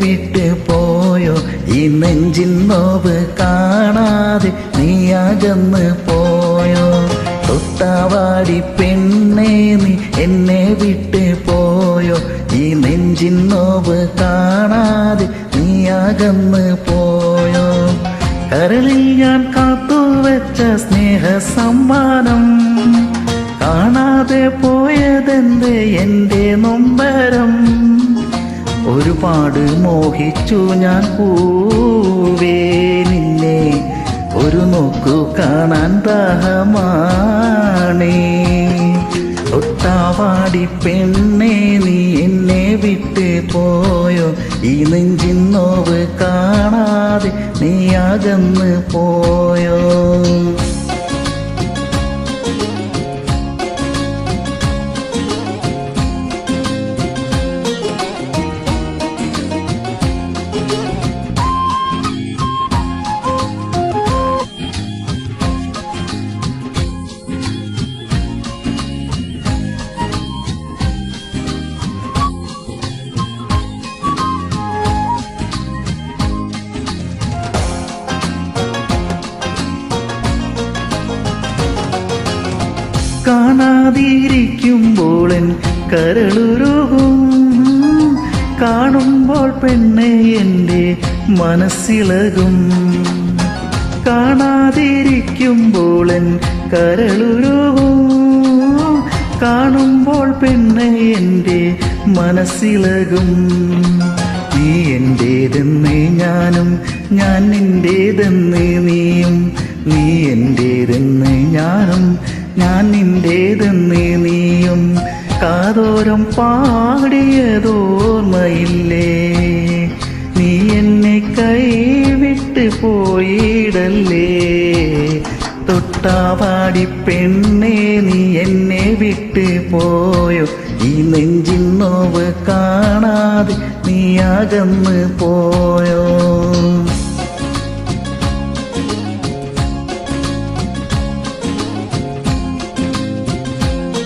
വിട്ട് പോയോ? ഈ നെഞ്ചിൻ നോവ് കാണാതെ നീ അകന്ന് പോയോ? തൊട്ടാവാടി പെണ്ണേ നീ എന്നെ വിട്ട് പോയോ? ഈ നെഞ്ചിൻ നോവ് കാണാതെ നീ അകന്ന് പോയോ? കരളിൽ ഞാൻ കാത്തുവെച്ച സ്നേഹ സമ്മാനം കാണാതെ പോയതെന്തേ എൻ്റെ നൊമ്പരം? ഒരുപാട് മോഹിച്ചു ഞാൻ പൂവേ നിന്നെ, ഒരു നോക്കു കാണാൻ ദാഹമാണേ. തൊട്ടാവാടി പെണ്ണേ നീ എന്നെ വിട്ട് പോയോ? ഈ നെഞ്ചിൻ നോവ് കാണാതെ നീ അകന്ന് പോയോ? കാണാതിരിക്കുമ്പോൾ എൻ കരളുരുകും, കാണുമ്പോൾ പെണ്ണെ എൻ്റെ മനസ്സിളകും. കാണാതിരിക്കുമ്പോൾ എൻ കരളുരുകും, കാണുമ്പോൾ പെണ്ണെ എൻ്റെ മനസ്സിളകും. നീ എൻ്റേതെന്ന് ഞാനും, ഞാൻ നിൻ്റേതെന്ന് നീയും. നീ എൻ്റേതെന്ന് ഞാനും, ഞാൻ നിൻ്റേതെന്ന് നീയും. കാതോരം പാടിയതോർമ്മയില്ലേ? നീ എന്നെ കൈവിട്ട് പോയിടല്ലേ? തൊട്ടാവാടി പെണ്ണേ നീ എന്നെ വിട്ട് പോയോ? ഈ നെഞ്ചിൻ നോവ് കാണാതെ നീ അകന്ന് പോയോ?